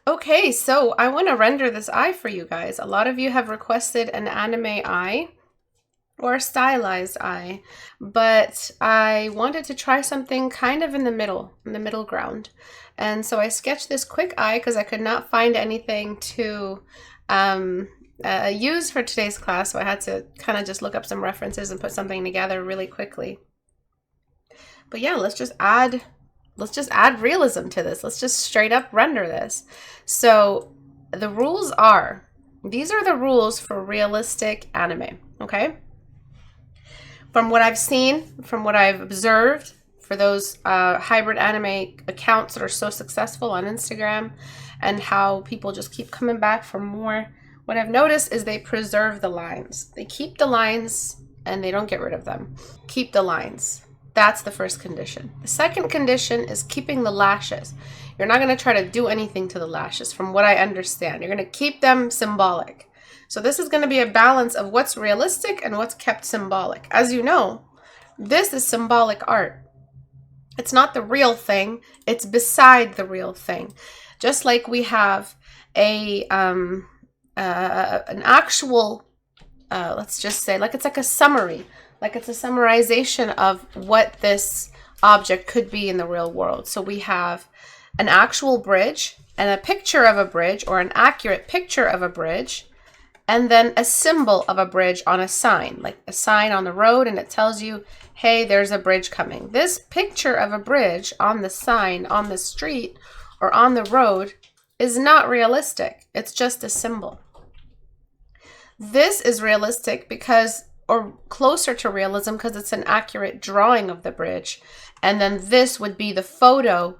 Okay, so I want to render this eye for you guys. A lot of you have requested an anime eye or a stylized eye, but I wanted to try something kind of in the middle ground. And so I sketched this quick eye because I could not find anything to use for today's class, so I had to kind of just look up some references and put something together really quickly. But yeah, let's just add realism to this. Let's just straight up render this. So the rules are, these are the rules for realistic anime, okay? From what I've seen, from what I've observed, for those hybrid anime accounts that are so successful on Instagram, and how people just keep coming back for more, what I've noticed is they preserve the lines. They keep the lines and they don't get rid of them. Keep the lines. That's the first condition. The second condition is keeping the lashes. You're not going to try to do anything to the lashes, from what I understand. You're going to keep them symbolic. So this is going to be a balance of what's realistic and what's kept symbolic. As you know, this is symbolic art. It's not the real thing. It's beside the real thing. Just like we have an actual, let's just say, like it's like a summary. Like it's a summarization of what this object could be in the real world. So we have an actual bridge and a picture of a bridge, or an accurate picture of a bridge, and then a symbol of a bridge on a sign, like a sign on the road, and it tells you, hey, there's a bridge coming. This picture of a bridge on the sign, on the street, or on the road is not realistic. It's just a symbol. This is realistic because, or closer to realism, because it's an accurate drawing of the bridge. And then this would be the photo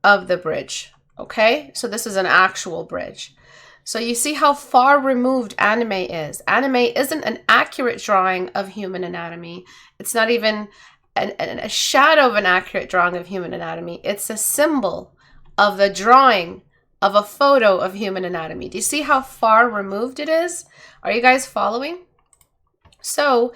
of the bridge. Okay, so this is an actual bridge. So you see how far removed anime is. Anime isn't an accurate drawing of human anatomy. It's not even a shadow of an accurate drawing of human anatomy. It's a symbol of the drawing of a photo of human anatomy. Do you see how far removed it is? Are you guys following? So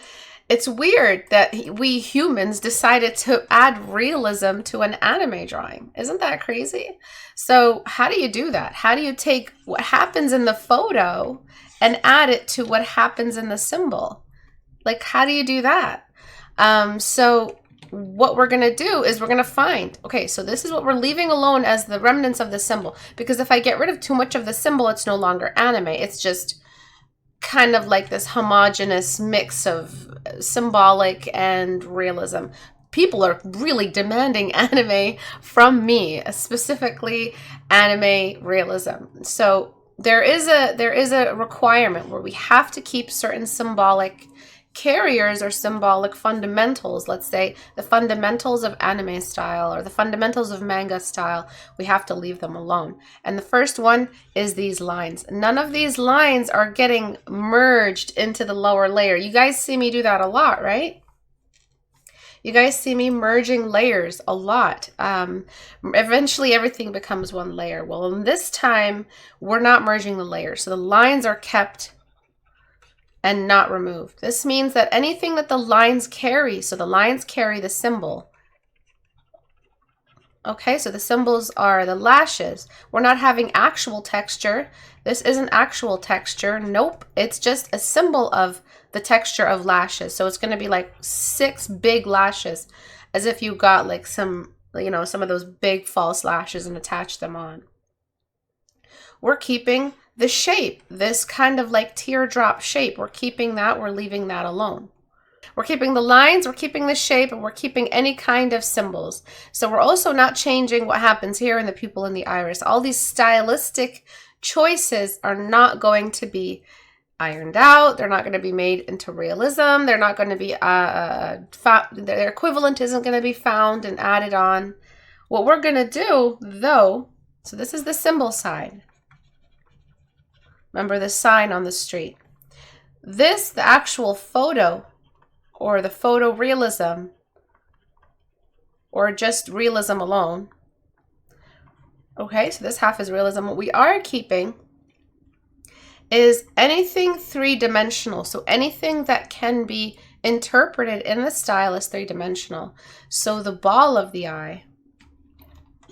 it's weird that we humans decided to add realism to an anime drawing. Isn't that crazy? So how do you do that? How do you take what happens in the photo and add it to what happens in the symbol? Like, how do you do that? So what we're going to do is we're going to find, okay, so this is what we're leaving alone as the remnants of the symbol. Because if I get rid of too much of the symbol, it's no longer anime. It's just kind of like this homogeneous mix of symbolic and realism. People are really demanding anime from me, specifically anime realism. So there is a requirement where we have to keep certain symbolic carriers or symbolic fundamentals. Let's say the fundamentals of anime style or the fundamentals of manga style, we have to leave them alone. And the first one is these lines. None of these lines are getting merged into the lower layer. You guys see me do that a lot, right? You guys see me merging layers a lot. Eventually everything becomes one layer. Well, in this time, we're not merging the layers. So the lines are kept and not removed. This means that anything that the lines carry, so the lines carry the symbol. Okay, so the symbols are the lashes. We're not having actual texture. This isn't actual texture. Nope, it's just a symbol of the texture of lashes. So it's going to be like 6 big lashes, as if you got like some, you know, some of those big false lashes and attached them on. We're keeping the shape, this kind of like teardrop shape. We're keeping that, we're leaving that alone. We're keeping the lines, we're keeping the shape, and we're keeping any kind of symbols. So we're also not changing what happens here in the pupil and the iris. All these stylistic choices are not going to be ironed out. They're not going to be made into realism. They're not going to be, their equivalent isn't going to be found and added on. What we're going to do, though, so this is the symbol side. Remember the sign on the street. This, the actual photo, or the photorealism, or just realism alone. Okay, so this half is realism. What we are keeping is anything 3-dimensional. So anything that can be interpreted in the style as 3-dimensional. So the ball of the eye,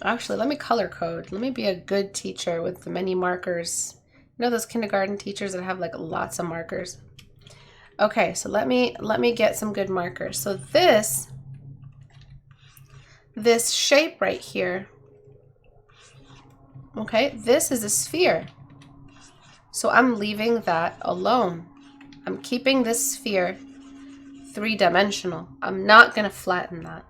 Actually, let me color code. Let me be a good teacher with the many markers. You know those kindergarten teachers that have like lots of markers? Okay, so let me get some good markers. So this shape right here, okay, this is a sphere. So I'm leaving that alone. I'm keeping this sphere three-dimensional. I'm not going to flatten that.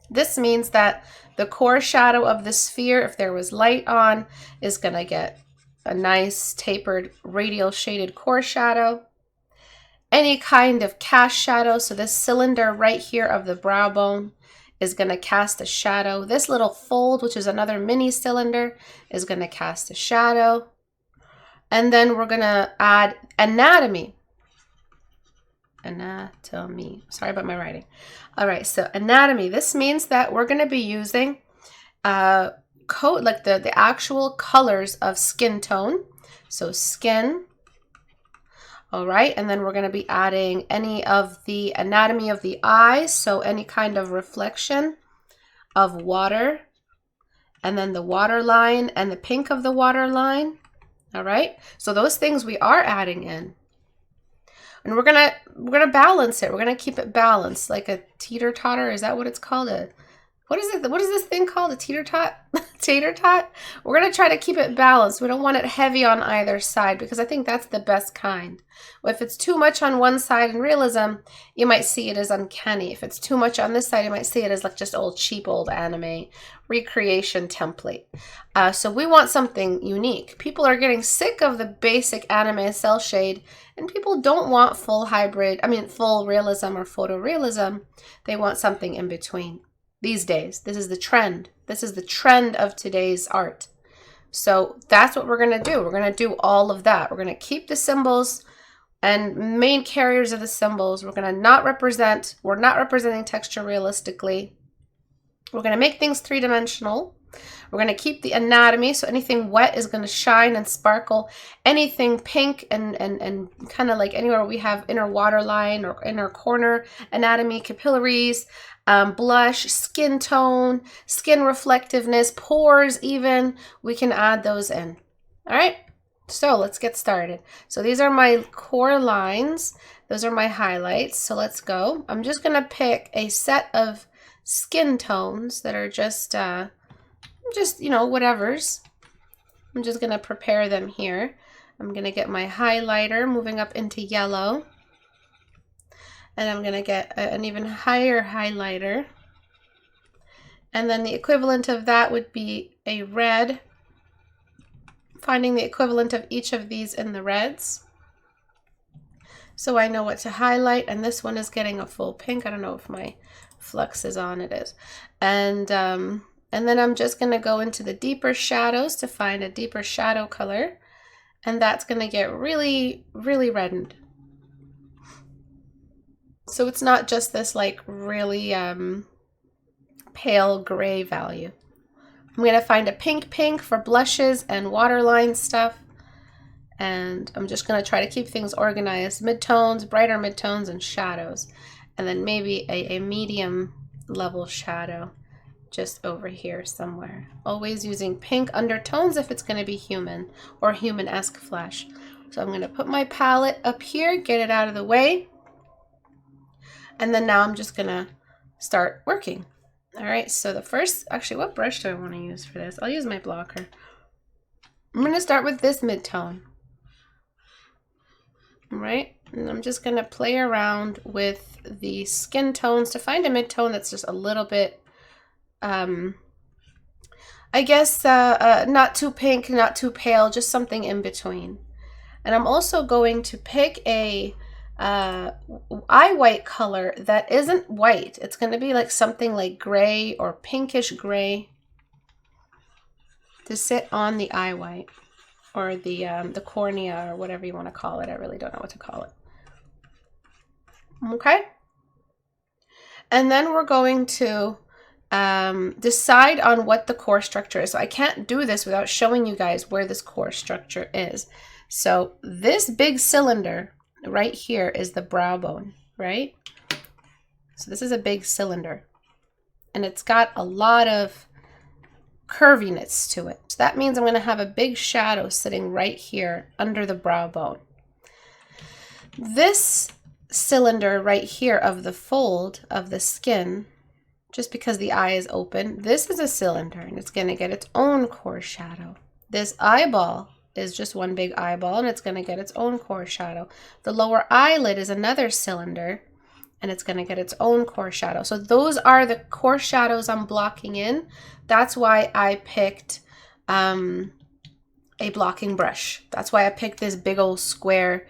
This means that the core shadow of the sphere, if there was light on, is going to get a nice tapered radial shaded core shadow. Any kind of cast shadow, so this cylinder right here of the brow bone is going to cast a shadow. This little fold, which is another mini cylinder, is going to cast a shadow. And then we're going to add anatomy. Anatomy. Sorry about my writing. All right, so anatomy. This means that we're going to be using code, like the actual colors of skin tone. So skin. All right, and then we're going to be adding any of the anatomy of the eyes, so any kind of reflection of water, and then the water line and the pink of the water line. All right, so those things we are adding in. And we're gonna balance it. We're gonna keep it balanced, like a teeter-totter. Is that what it's called? What is it? What is this thing called? A teeter-tot? Tater-tot? We're gonna try to keep it balanced. We don't want it heavy on either side because I think that's the best kind. If it's too much on one side in realism, you might see it as uncanny. If it's too much on this side, you might see it as like just cheap old anime recreation template. So we want something unique. People are getting sick of the basic anime cell shade, and people don't want full realism or photorealism. They want something in between. These days, this is the trend. This is the trend of today's art. So that's what we're going to do. We're going to do all of that. We're going to keep the symbols and main carriers of the symbols. We're going to not represent, we're not representing texture realistically. We're going to make things three-dimensional. We're going to keep the anatomy, so anything wet is going to shine and sparkle. Anything pink and kind of like anywhere we have inner water line or inner corner anatomy, capillaries, blush, skin tone, skin reflectiveness, pores even, we can add those in. All right, so let's get started. So these are my core lines. Those are my highlights. So let's go. I'm just going to pick a set of skin tones that are just you know, whatevers. I'm just going to prepare them here. I'm going to get my highlighter moving up into yellow. And I'm going to get an even higher highlighter. And then the equivalent of that would be a red. Finding the equivalent of each of these in the reds. So I know what to highlight. And this one is getting a full pink. I don't know if my flux is on. It is. And then I'm just going to go into the deeper shadows to find a deeper shadow color. And that's going to get really, really reddened. So it's not just this like really pale gray value. I'm going to find a pink for blushes and waterline stuff. And I'm just going to try to keep things organized. Midtones, brighter midtones, and shadows. And then maybe a medium level shadow just over here somewhere. Always using pink undertones if it's going to be human or human-esque flesh. So I'm going to put my palette up here, get it out of the way. And then now I'm just going to start working. All right, so the first, actually, what brush do I want to use for this? I'll use my blocker. I'm going to start with this midtone. All right, and I'm just going to play around with the skin tones to find a midtone that's just a little bit, I guess, not too pink, not too pale, just something in between. And I'm also going to pick a eye white color that isn't white. It's going to be like something like gray or pinkish gray to sit on the eye white or the cornea or whatever you want to call it. I really don't know what to call it. Okay. And then we're going to decide on what the core structure is. So I can't do this without showing you guys where this core structure is. So this big cylinder right here is the brow bone, right? So this is a big cylinder. And it's got a lot of curviness to it. So that means I'm going to have a big shadow sitting right here under the brow bone. This cylinder right here of the fold of the skin, just because the eye is open, this is a cylinder and it's going to get its own core shadow. This eyeball is just one big eyeball and it's going to get its own core shadow. The lower eyelid is another cylinder and it's going to get its own core shadow. So those are the core shadows I'm blocking in. That's why I picked a blocking brush. That's why I picked this big old square,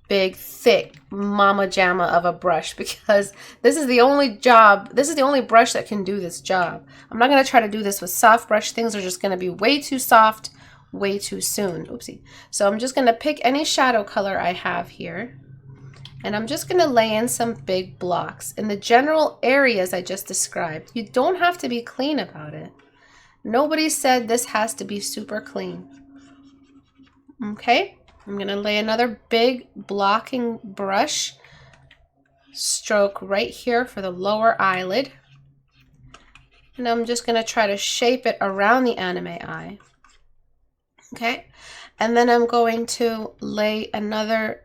big, thick mama jamma of a brush, because this is the only brush that can do this job. I'm not going to try to do this with soft brush. Things are just going to be way too soft, way too soon. Oopsie. So I'm just going to pick any shadow color I have here. And I'm just going to lay in some big blocks in the general areas I just described. You don't have to be clean about it. Nobody said this has to be super clean. Okay, I'm going to lay another big blocking brush stroke right here for the lower eyelid. And I'm just going to try to shape it around the anime eye. Okay, and then I'm going to lay another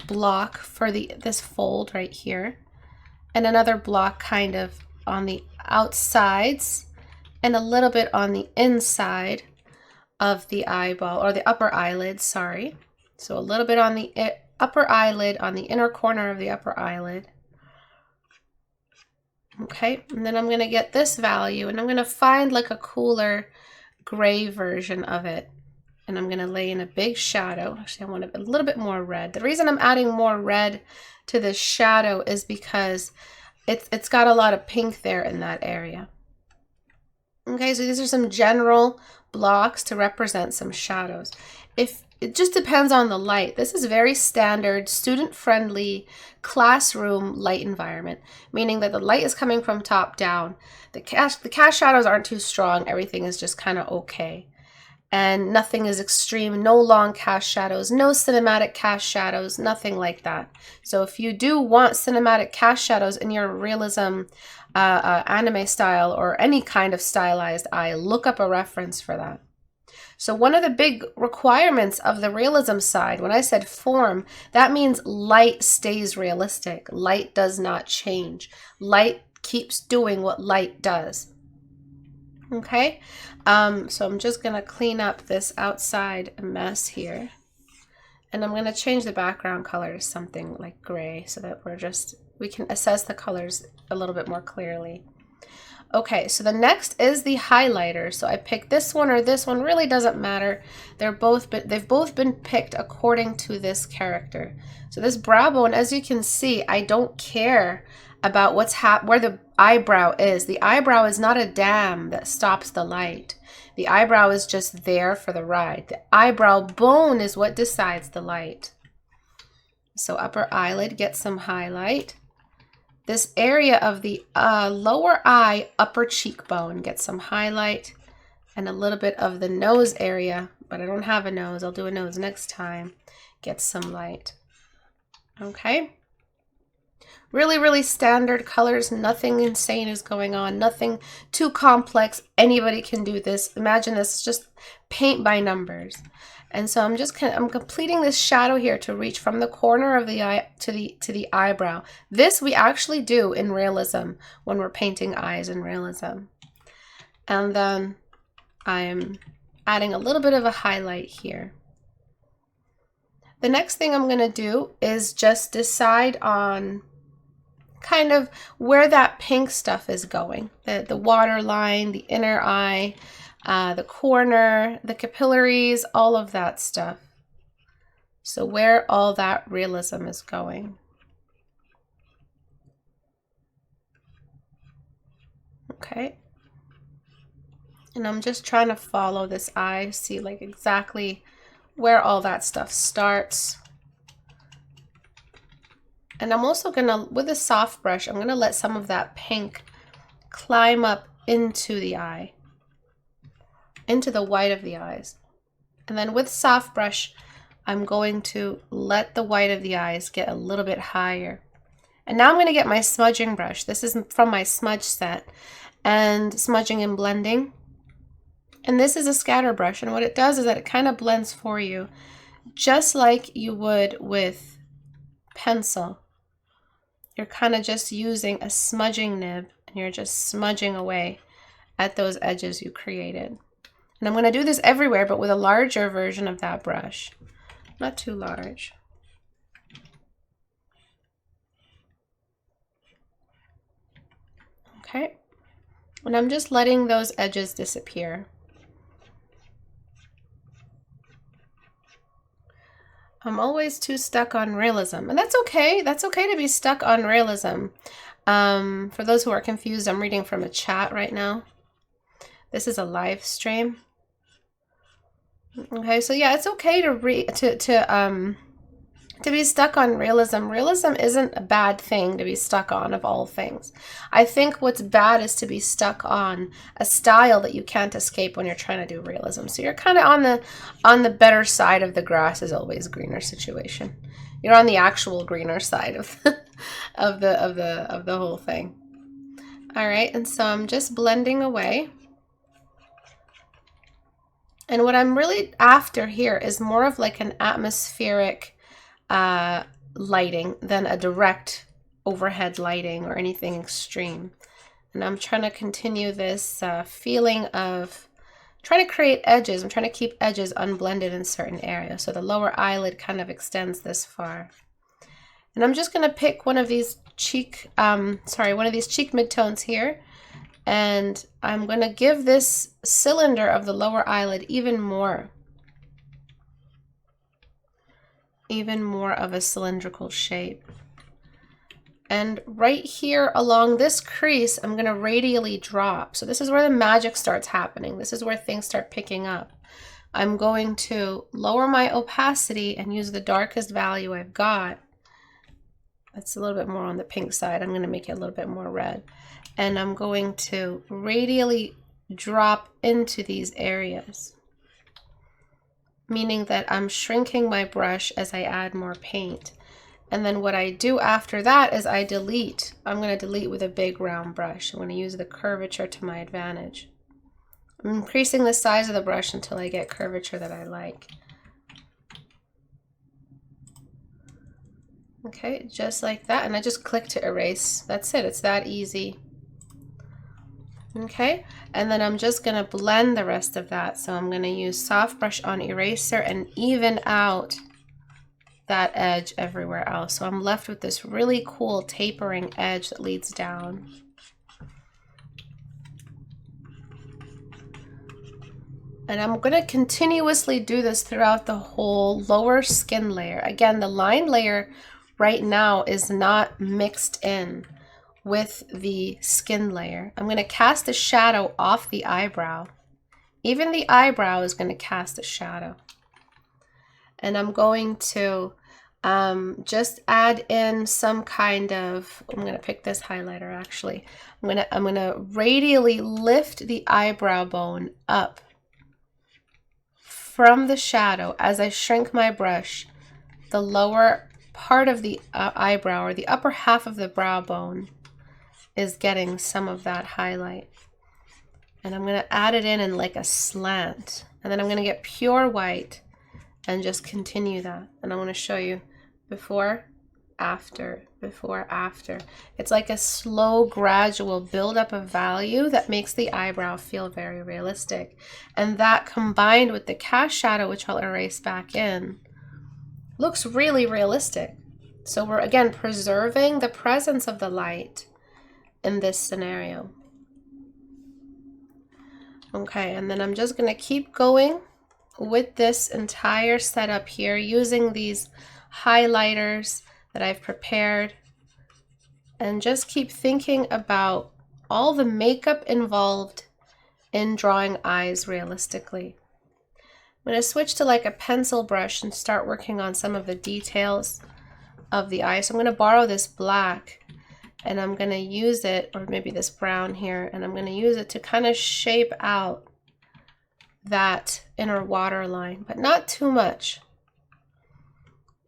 block for this fold right here, and another block kind of on the outsides and a little bit on the inside of the eyeball, or the upper eyelid, sorry. So a little bit on the upper eyelid, on the inner corner of the upper eyelid. Okay, and then I'm going to get this value and I'm going to find like a cooler gray version of it. And I'm going to lay in a big shadow. Actually, I want a little bit more red. The reason I'm adding more red to this shadow is because it's got a lot of pink there in that area. Okay, so these are some general blocks to represent some shadows. It just depends on the light. This is very standard, student-friendly classroom light environment, meaning that the light is coming from top down. The cast shadows aren't too strong. Everything is just kind of okay. And nothing is extreme, no long cast shadows, no cinematic cast shadows, nothing like that. So if you do want cinematic cast shadows in your realism anime style or any kind of stylized eye, look up a reference for that. So one of the big requirements of the realism side, when I said form, that means light stays realistic. Light does not change. Light keeps doing what light does. Okay, so I'm just going to clean up this outside mess here. And I'm going to change the background color to something like gray so that we can assess the colors a little bit more clearly. Okay, so the next is the highlighter. So I picked this one or this one, really doesn't matter. They've both been picked according to this character. So this brow bone, as you can see, I don't care about where the eyebrow is. The eyebrow is not a dam that stops the light. The eyebrow is just there for the ride. The eyebrow bone is what decides the light. So upper eyelid gets some highlight. This area of the lower eye, upper cheekbone gets some highlight, and a little bit of the nose area, but I don't have a nose. I'll do a nose next time. Gets some light. Okay. Really, really standard colors. Nothing insane is going on. Nothing too complex. Anybody can do this. Imagine this is just paint by numbers. And so I'm completing this shadow here to reach from the corner of the eye to the eyebrow. This we actually do in realism when we're painting eyes in realism. And then I'm adding a little bit of a highlight here. The next thing I'm going to do is just decide on kind of where that pink stuff is going. The water line, the inner eye, the corner, the capillaries, all of that stuff. So where all that realism is going. Okay. And I'm just trying to follow this eye, see like exactly where all that stuff starts. And I'm also gonna, with a soft brush, I'm gonna let some of that pink climb up into the eye, into the white of the eyes. And then with soft brush, I'm going to let the white of the eyes get a little bit higher. And now I'm gonna get my smudging brush. This is from my smudge set, and smudging and blending. And this is a scatter brush, and what it does is that it kind of blends for you, just like you would with pencil. You're kind of just using a smudging nib, and you're just smudging away at those edges you created. And I'm going to do this everywhere, but with a larger version of that brush. Not too large. Okay. And I'm just letting those edges disappear. I'm always too stuck on realism, and that's okay. That's okay to be stuck on realism. For those who are confused, I'm reading from a chat right now. This is a live stream. Okay, so yeah, it's okay to be stuck on realism. Realism isn't a bad thing to be stuck on, of all things. I think what's bad is to be stuck on a style that you can't escape when you're trying to do realism. So you're kind of on the better side of the grass is always greener situation. You're on the actual greener side of of the whole thing. All right, and so I'm just blending away. And what I'm really after here is more of like an atmospheric lighting than a direct overhead lighting or anything extreme. And I'm trying to continue this feeling of trying to create edges. I'm trying to keep edges unblended in certain areas. So the lower eyelid kind of extends this far. And I'm just going to pick one of these cheek midtones here. And I'm going to give this cylinder of the lower eyelid even more of a cylindrical shape. And right here along this crease, I'm going to radially drop. So this is where the magic starts happening. This is where things start picking up. I'm going to lower my opacity and use the darkest value I've got. That's a little bit more on the pink side. I'm going to make it a little bit more red. And I'm going to radially drop into these areas, meaning that I'm shrinking my brush as I add more paint. And then what I do after that is I delete. I'm going to delete with a big round brush. I'm going to use the curvature to my advantage. I'm increasing the size of the brush until I get curvature that I like. Okay, just like that. And I just click to erase. That's it. It's that easy. Okay, and then I'm just going to blend the rest of that. So I'm going to use soft brush on eraser and even out that edge everywhere else. So I'm left with this really cool tapering edge that leads down. And I'm going to continuously do this throughout the whole lower skin layer. Again, the line layer right now is not mixed in with the skin layer. I'm going to cast a shadow off the eyebrow. Even the eyebrow is going to cast a shadow. And I'm going to just add in some kind of, I'm going to pick this highlighter actually. I'm going to radially lift the eyebrow bone up from the shadow as I shrink my brush. The lower part of the eyebrow, or the upper half of the brow bone, is getting some of that highlight. And I'm going to add it in like a slant. And then I'm going to get pure white and just continue that. And I want to show you before, after, before, after. It's like a slow, gradual buildup of value that makes the eyebrow feel very realistic. And that combined with the cast shadow, which I'll erase back in, looks really realistic. So we're again preserving the presence of the light in this scenario. Okay, and then I'm just going to keep going with this entire setup here using these highlighters that I've prepared, and just keep thinking about all the makeup involved in drawing eyes realistically. I'm going to switch to like a pencil brush and start working on some of the details of the eye. So I'm going to borrow this black and I'm going to use it, or maybe this brown here, and I'm going to use it to kind of shape out that inner waterline, but not too much.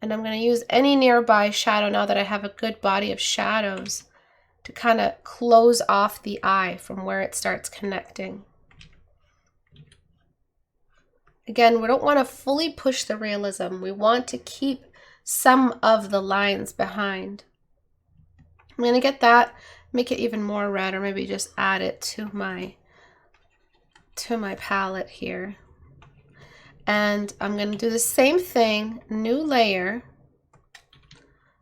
And I'm going to use any nearby shadow now that I have a good body of shadows to kind of close off the eye from where it starts connecting. Again, we don't want to fully push the realism. We want to keep some of the lines behind. I'm going to get that, make it even more red, or maybe just add it to my palette here. And I'm going to do the same thing, new layer,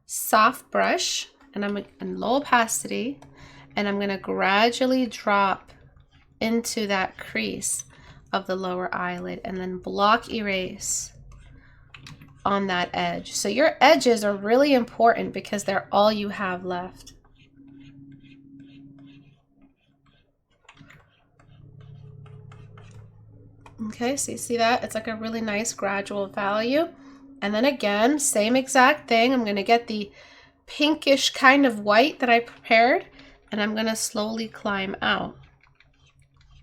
soft brush, and I'm in low opacity, and I'm going to gradually drop into that crease of the lower eyelid and then block erase on that edge. So your edges are really important because they're all you have left. Okay, so you see that? It's like a really nice gradual value. And then again, same exact thing. I'm going to get the pinkish kind of white that I prepared, and I'm going to slowly climb out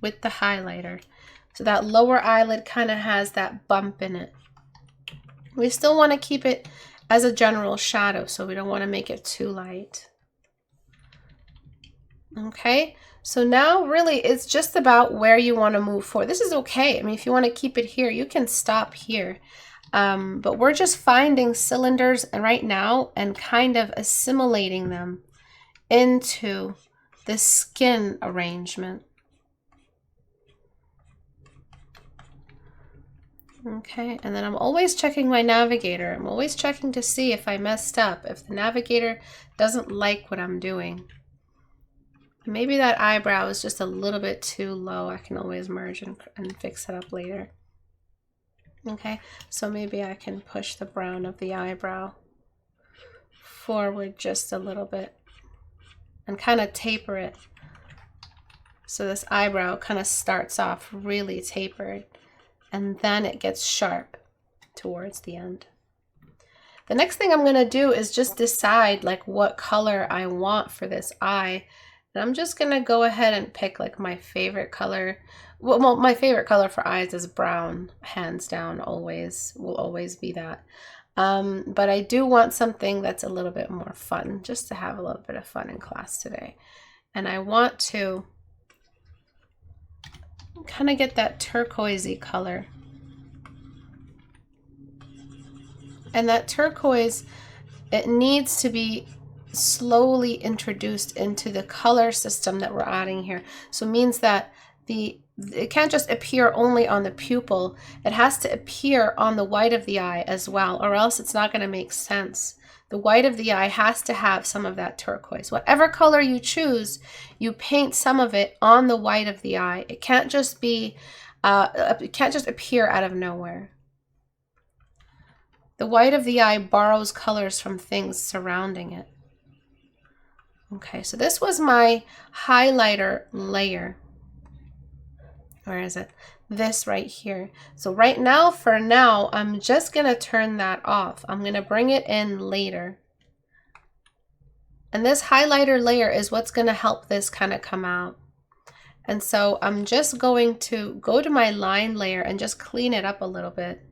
with the highlighter. So that lower eyelid kind of has that bump in it. We still want to keep it as a general shadow, so we don't want to make it too light. Okay, so now really it's just about where you want to move forward. This is okay. I mean, if you want to keep it here, you can stop here. But we're just finding cylinders right now and kind of assimilating them into the skin arrangement. Okay, and then I'm always checking my navigator. I'm always checking to see if I messed up, if the navigator doesn't like what I'm doing. Maybe that eyebrow is just a little bit too low. I can always merge and fix it up later. Okay, so maybe I can push the brown of the eyebrow forward just a little bit and kind of taper it. So this eyebrow kind of starts off really tapered, and then it gets sharp towards the end. The next thing I'm going to do is just decide like what color I want for this eye. And I'm just going to go ahead and pick like my favorite color. Well, my favorite color for eyes is brown, hands down, always, will always be that. But I do want something that's a little bit more fun, just to have a little bit of fun in class today. And I want to kind of get that turquoisey color. And that turquoise, it needs to be slowly introduced into the color system that we're adding here. So it means that it can't just appear only on the pupil, it has to appear on the white of the eye as well, or else it's not going to make sense. The white of the eye has to have some of that turquoise. Whatever color you choose, you paint some of it on the white of the eye. It can't just be, it can't just appear out of nowhere. The white of the eye borrows colors from things surrounding it. Okay, so this was my highlighter layer. Where is it? This right here. So right now, for now, I'm just going to turn that off. I'm going to bring it in later. And this highlighter layer is what's going to help this kind of come out. And so I'm just going to go to my line layer and just clean it up a little bit.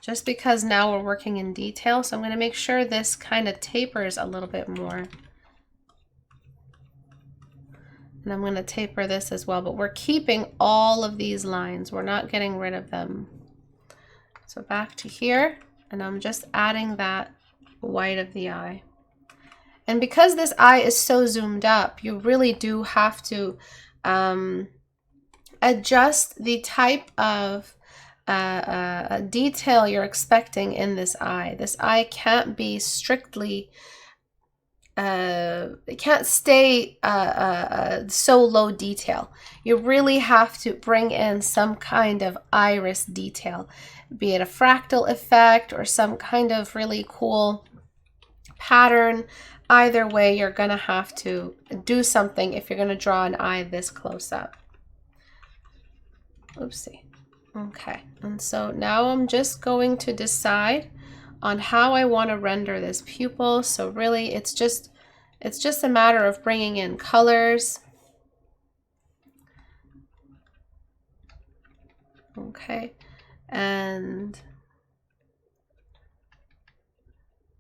Just because now we're working in detail, so I'm going to make sure this kind of tapers a little bit more. And I'm going to taper this as well, but we're keeping all of these lines. We're not getting rid of them. So back to here, and I'm just adding that white of the eye. And because this eye is so zoomed up, you really do have to adjust the type of detail you're expecting in this eye. This eye can't be strictly it can't stay so low detail. You really have to bring in some kind of iris detail, be it a fractal effect or some kind of really cool pattern. Either way, you're gonna have to do something if you're gonna draw an eye this close up. Oopsie. Okay, and so now I'm just going to decide on how I want to render this pupil. So really it's just a matter of bringing in colors. Okay, and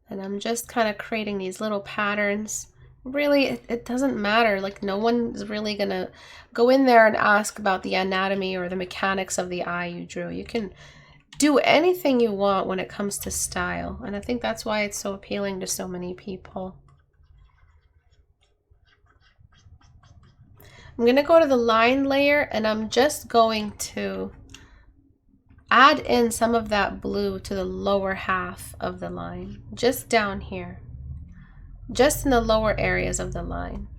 I'm just kind of creating these little patterns really, it doesn't matter. Like, no one's really gonna go in there and ask about the anatomy or the mechanics of the eye you drew. You can do anything you want when it comes to style. And I think that's why it's so appealing to so many people. I'm gonna go to the line layer and I'm just going to add in some of that blue to the lower half of the line, just down here, just in the lower areas of the line.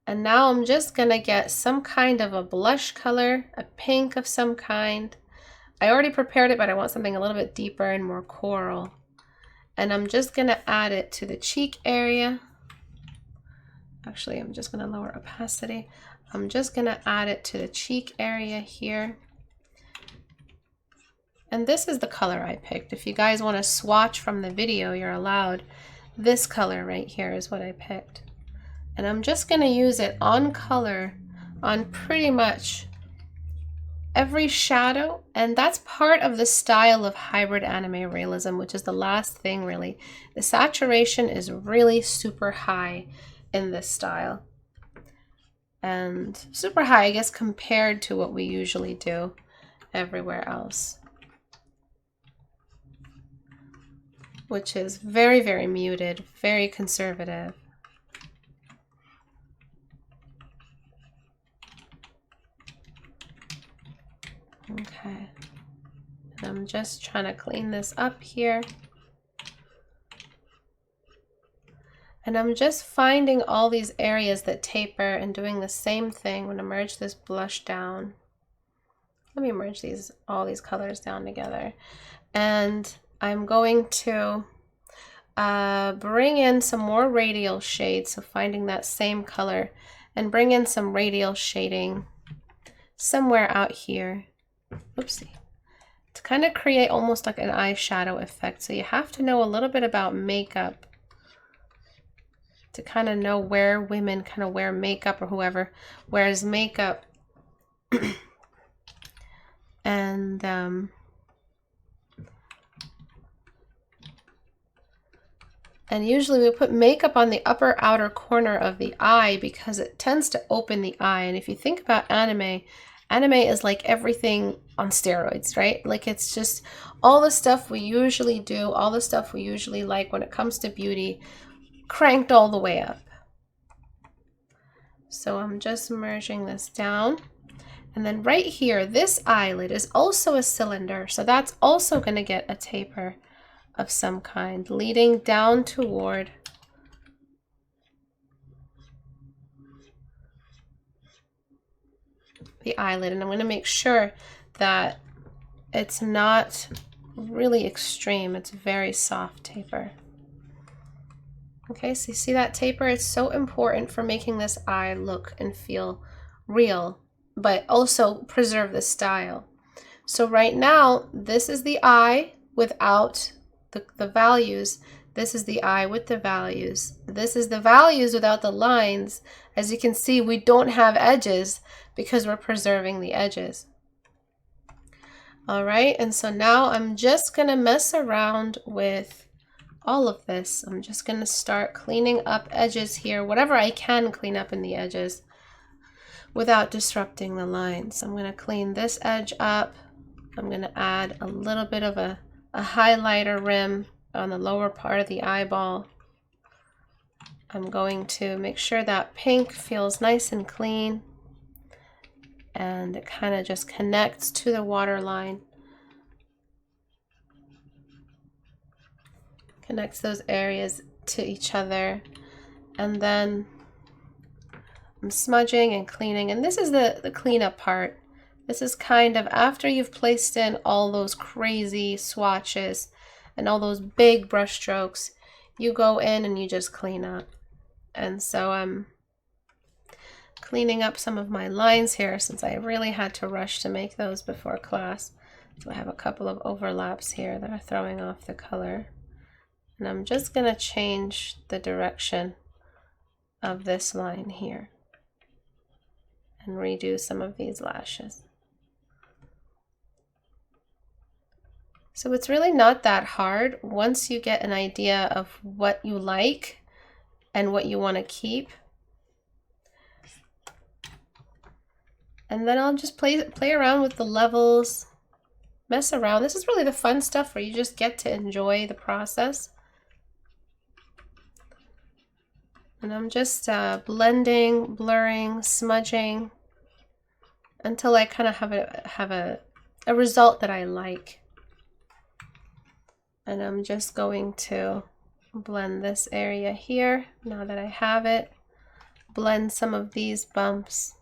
And now I'm just gonna get some kind of a blush color, a pink of some kind. I already prepared it, but I want something a little bit deeper and more coral. And I'm just gonna add it to the cheek area. Actually, I'm just gonna lower opacity. I'm just gonna add it to the cheek area here. And this is the color I picked. If you guys want to swatch from the video, you're allowed. This color right here is what I picked. And I'm just gonna use it on color on pretty much every shadow. And that's part of the style of hybrid anime realism, which is the last thing really. The saturation is really super high in this style. And super high, I guess, compared to what we usually do everywhere else, which is very, very muted, very conservative. Okay, and I'm just trying to clean this up here. And I'm just finding all these areas that taper and doing the same thing. I'm going to merge this blush down. Let me merge all these colors down together. And I'm going to bring in some more radial shades. So finding that same color and bring in some radial shading somewhere out here. Oopsie. To kind of create almost like an eyeshadow effect. So you have to know a little bit about makeup to kind of know where women kind of wear makeup or whoever wears makeup. And usually we put makeup on the upper outer corner of the eye because it tends to open the eye. And if you think about anime is like everything on steroids, right? Like it's just all the stuff we usually do, all the stuff we usually like when it comes to beauty, cranked all the way up. So I'm just merging this down. And then right here, this eyelid is also a cylinder. So that's also going to get a taper of some kind, leading down toward the eyelid. And I'm going to make sure that it's not really extreme. It's a very soft taper. Okay, so you see that taper? It's so important for making this eye look and feel real, but also preserve the style. So right now, this is the eye without the values. This is the eye with the values. This is the values without the lines. As you can see, we don't have edges because we're preserving the edges. All right, and so now I'm just gonna mess around with all of this. I'm just going to start cleaning up edges here, whatever I can clean up in the edges without disrupting the lines. I'm going to clean this edge up. I'm going to add a little bit of a highlighter rim on the lower part of the eyeball. I'm going to make sure that pink feels nice and clean and it kind of just connects to the waterline. Connects those areas to each other. And then I'm smudging and cleaning. And this is the cleanup part. This is kind of after you've placed in all those crazy swatches and all those big brush strokes, you go in and you just clean up. And so I'm cleaning up some of my lines here since I really had to rush to make those before class. So I have a couple of overlaps here that are throwing off the color. And I'm just going to change the direction of this line here and redo some of these lashes. So it's really not that hard once you get an idea of what you like and what you want to keep. And then I'll just play around with the levels, mess around. This is really the fun stuff where you just get to enjoy the process. And I'm just blending, blurring, smudging until I kind of have a result that I like. And I'm just going to blend this area here now that I have it. Blend some of these bumps.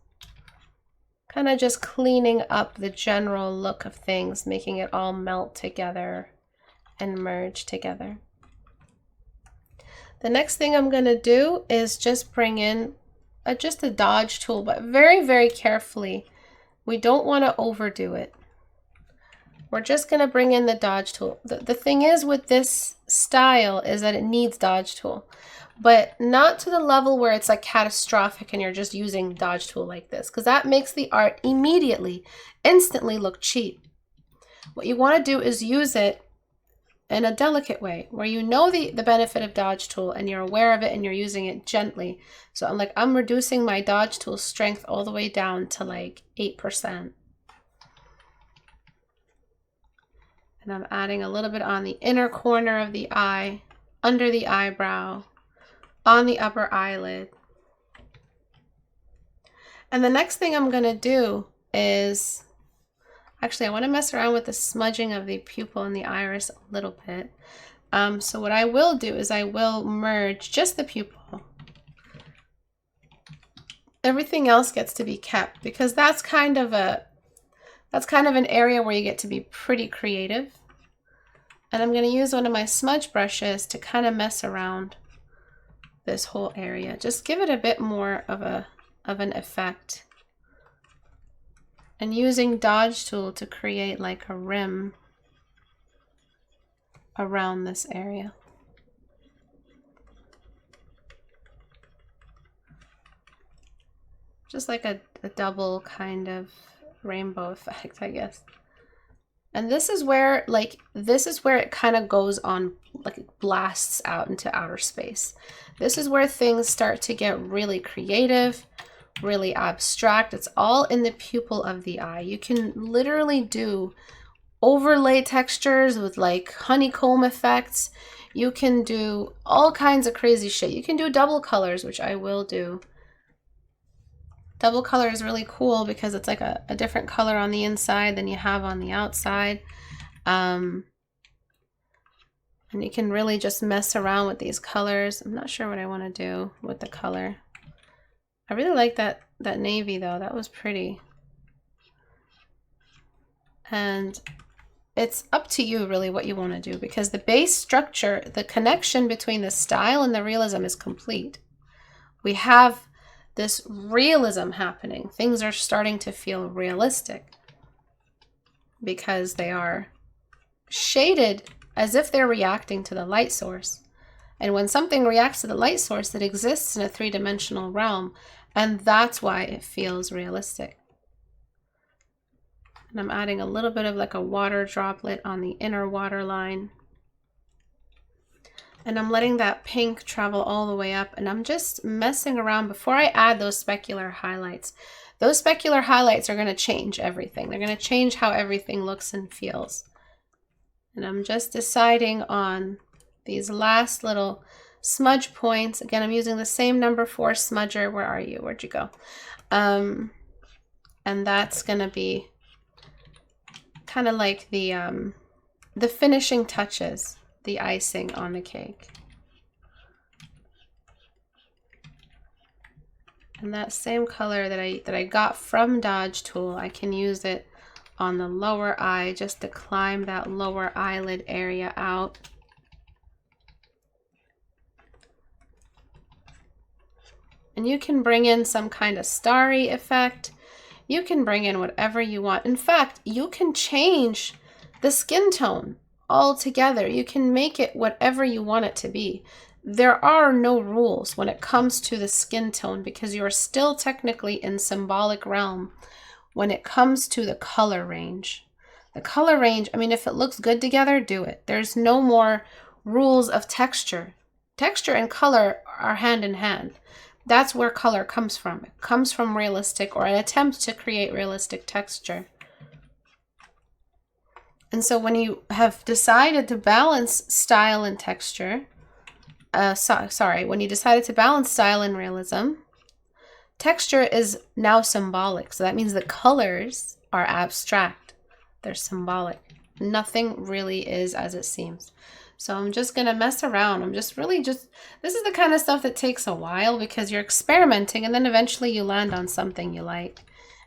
Kind of just cleaning up the general look of things, making it all melt together and merge together. The next thing I'm going to do is just bring in just a dodge tool, but very, very carefully. We don't want to overdo it. We're just going to bring in the dodge tool. The thing is with this style is that it needs dodge tool, but not to the level where it's like catastrophic and you're just using dodge tool like this, because that makes the art instantly look cheap. What you want to do is use it in a delicate way where you know the benefit of dodge tool and you're aware of it and you're using it gently. So I'm reducing my dodge tool strength all the way down to like 8%. And I'm adding a little bit on the inner corner of the eye, under the eyebrow, on the upper eyelid. And the next thing I'm going to do is, actually I want to mess around with the smudging of the pupil and the iris a little bit. So what I will do is I will merge just the pupil. Everything else gets to be kept because that's kind of an area where you get to be pretty creative. And I'm going to use one of my smudge brushes to kind of mess around this whole area. Just give it a bit more of an effect. And using dodge tool to create like a rim around this area. Just like a double kind of rainbow effect, I guess. And this is where it kind of goes on, like it blasts out into outer space. This is where things start to get really creative, really abstract. It's all in the pupil of the eye. You can literally do overlay textures with like honeycomb effects. You can do all kinds of crazy shit. You can do double colors, which I will do. Double color is really cool because it's like a different color on the inside than you have on the outside. And you can really just mess around with these colors. I'm not sure what I want to do with the color. I really like that navy though. That was pretty. And it's up to you really what you want to do because the base structure, the connection between the style and the realism is complete. We have this realism happening. Things are starting to feel realistic because they are shaded as if they're reacting to the light source. And when something reacts to the light source, it exists in a three-dimensional realm, and that's why it feels realistic. And I'm adding a little bit of like a water droplet on the inner water line. And I'm letting that pink travel all the way up, and I'm just messing around before I add those specular highlights. Those specular highlights are going to change everything. They're going to change how everything looks and feels. And I'm just deciding on these last little smudge points. Again, I'm using the same number 4 smudger. Where are you? Where'd you go? And that's going to be kind of like the finishing touches. The icing on the cake. And that same color that I got from Dodge Tool, I can use it on the lower eye just to climb that lower eyelid area out. And you can bring in some kind of starry effect. You can bring in whatever you want. In fact, you can change the skin tone altogether. You can make it whatever you want it to be. There are no rules when it comes to the skin tone because you are still technically in symbolic realm when it comes to the color range. The color range, I mean, if it looks good together, do it. There's no more rules of texture. Texture and color are hand in hand. That's where color comes from. It comes from realistic, or an attempt to create realistic texture. And so when you have decided to balance style and texture, when you decided to balance style and realism, texture is now symbolic. So that means the colors are abstract. They're symbolic. Nothing really is as it seems. So I'm just going to mess around. I'm just really this is the kind of stuff that takes a while because you're experimenting and then eventually you land on something you like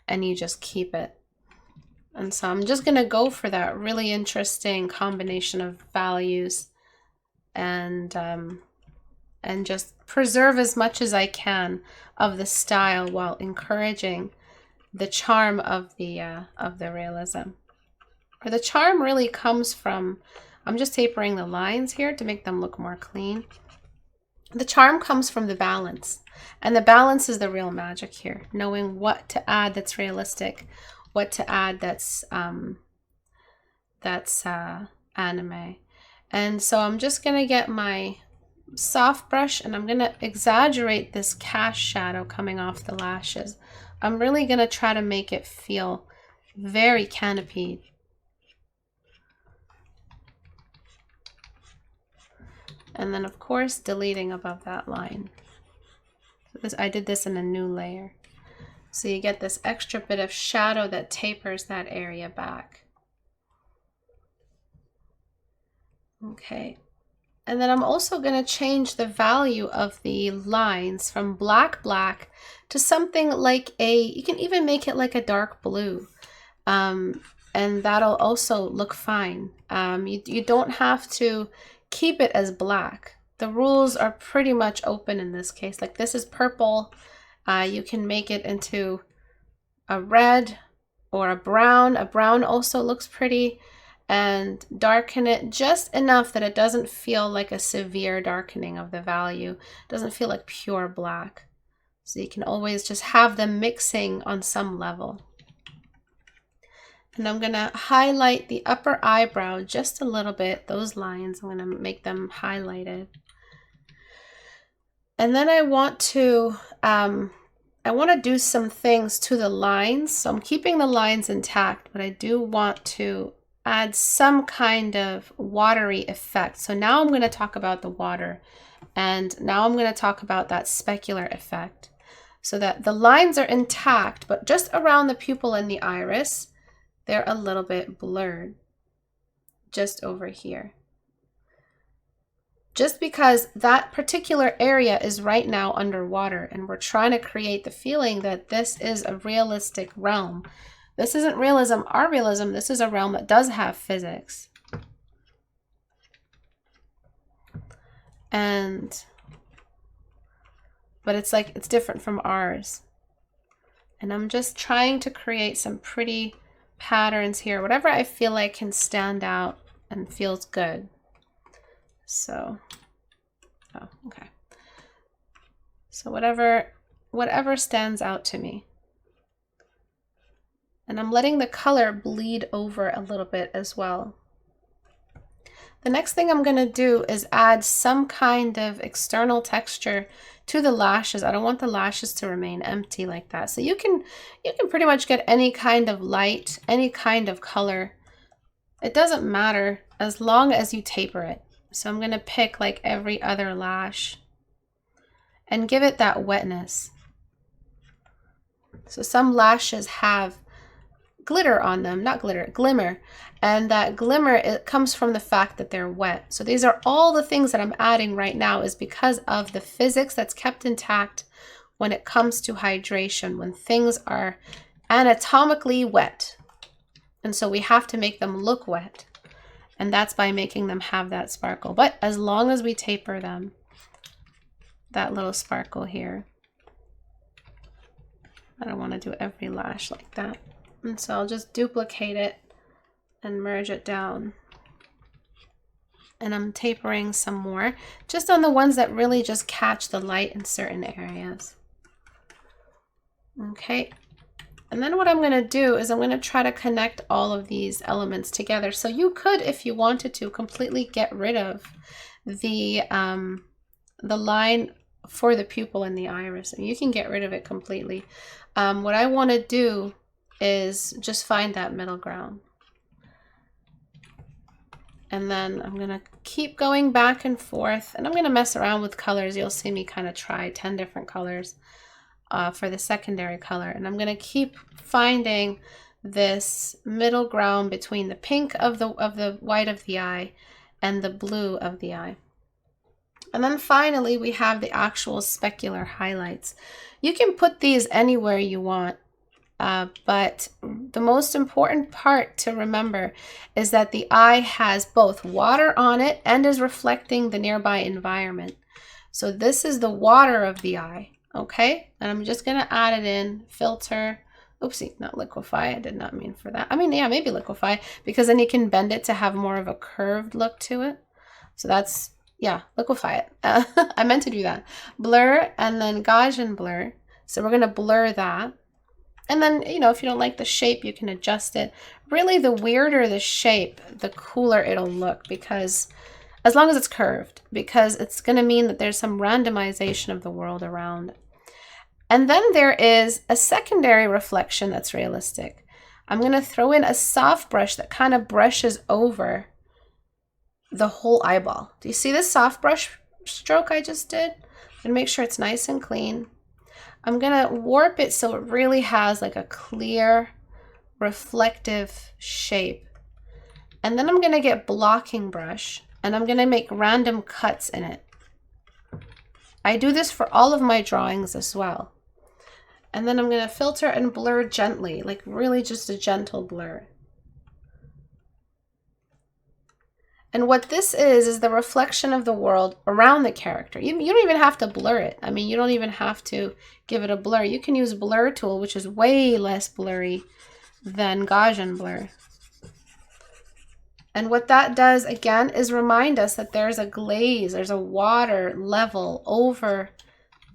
and you just keep it. And so I'm just going to go for that really interesting combination of values and just preserve as much as I can of the style while encouraging the charm of the realism. Or the charm really comes from, I'm just tapering the lines here to make them look more clean. The charm comes from the balance, and the balance is the real magic here. Knowing what to add that's realistic, what to add that's anime. And so I'm just gonna get my soft brush and I'm gonna exaggerate this cast shadow coming off the lashes. I'm really gonna try to make it feel very canopied. And then of course deleting above that line. So I did this in a new layer. So you get this extra bit of shadow that tapers that area back. Okay. And then I'm also going to change the value of the lines from black to something like you can even make it like a dark blue. And that'll also look fine. You don't have to keep it as black. The rules are pretty much open in this case. Like this is purple. You can make it into a red or a brown. A brown also looks pretty. And darken it just enough that it doesn't feel like a severe darkening of the value. It doesn't feel like pure black. So you can always just have them mixing on some level. And I'm going to highlight the upper eyebrow just a little bit. Those lines, I'm going to make them highlighted. And then I want to do some things to the lines. So I'm keeping the lines intact, but I do want to add some kind of watery effect. So now I'm going to talk about the water, and now I'm going to talk about that specular effect, so that the lines are intact, but just around the pupil and the iris, they're a little bit blurred, just over here. Just because that particular area is right now underwater, and we're trying to create the feeling that this is a realistic realm. This isn't realism, our realism. This is a realm that does have physics. But it's different from ours. And I'm just trying to create some pretty patterns here. Whatever I feel like can stand out and feels good. So, okay. So whatever stands out to me. And I'm letting the color bleed over a little bit as well. The next thing I'm going to do is add some kind of external texture to the lashes. I don't want the lashes to remain empty like that. So you can pretty much get any kind of light, any kind of color. It doesn't matter as long as you taper it. So I'm going to pick like every other lash and give it that wetness. So some lashes have glitter on them, not glitter, glimmer. And that glimmer, it comes from the fact that they're wet. So these are all the things that I'm adding right now is because of the physics that's kept intact when it comes to hydration, when things are anatomically wet. And so we have to make them look wet. And that's by making them have that sparkle. But as long as we taper them, that little sparkle here. I don't want to do every lash like that. And so I'll just duplicate it and merge it down. And I'm tapering some more, just on the ones that really just catch the light in certain areas. Okay. And then what I'm going to do is I'm going to try to connect all of these elements together. So you could, if you wanted to, completely get rid of the line for the pupil and the iris. And you can get rid of it completely. What I want to do is just find that middle ground. And then I'm going to keep going back and forth, and I'm going to mess around with colors. You'll see me kind of try 10 different colors for the secondary color. And I'm going to keep finding this middle ground between the pink of the white of the eye and the blue of the eye. And then finally, we have the actual specular highlights. You can put these anywhere you want. But the most important part to remember is that the eye has both water on it and is reflecting the nearby environment. So this is the water of the eye, okay? And I'm just going to add it in, filter, oopsie, not liquefy, I did not mean for that. I mean, yeah, maybe liquefy, because then you can bend it to have more of a curved look to it. So that's, yeah, liquefy it. I meant to do that. Blur and then Gaussian blur. So we're going to blur that. And then, you know, if you don't like the shape, you can adjust it. Really, the weirder the shape, the cooler it'll look, because as long as it's curved, because it's going to mean that there's some randomization of the world around. And then there is a secondary reflection that's realistic. I'm going to throw in a soft brush that kind of brushes over the whole eyeball. Do you see this soft brush stroke I just did? And make sure it's nice and clean. I'm going to warp it so it really has like a clear, reflective shape. And then I'm going to get blocking brush, and I'm going to make random cuts in it. I do this for all of my drawings as well. And then I'm going to filter and blur gently, like really just a gentle blur. And what this is the reflection of the world around the character. You don't even have to blur it. I mean, you don't even have to give it a blur. You can use blur tool, which is way less blurry than Gaussian blur. And what that does, again, is remind us that there's a glaze, there's a water level over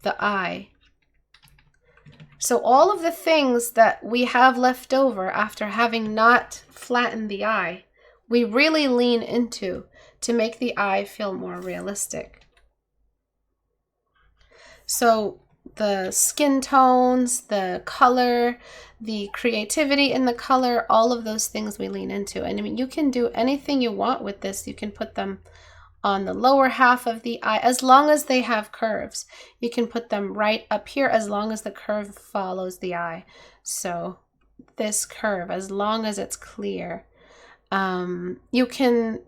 the eye. So all of the things that we have left over after having not flattened the eye, we really lean into to make the eye feel more realistic. So the skin tones, the color, the creativity in the color, all of those things we lean into. And I mean, you can do anything you want with this. You can put them on the lower half of the eye as long as they have curves. You can put them right up here as long as the curve follows the eye. So this curve, as long as it's clear. You can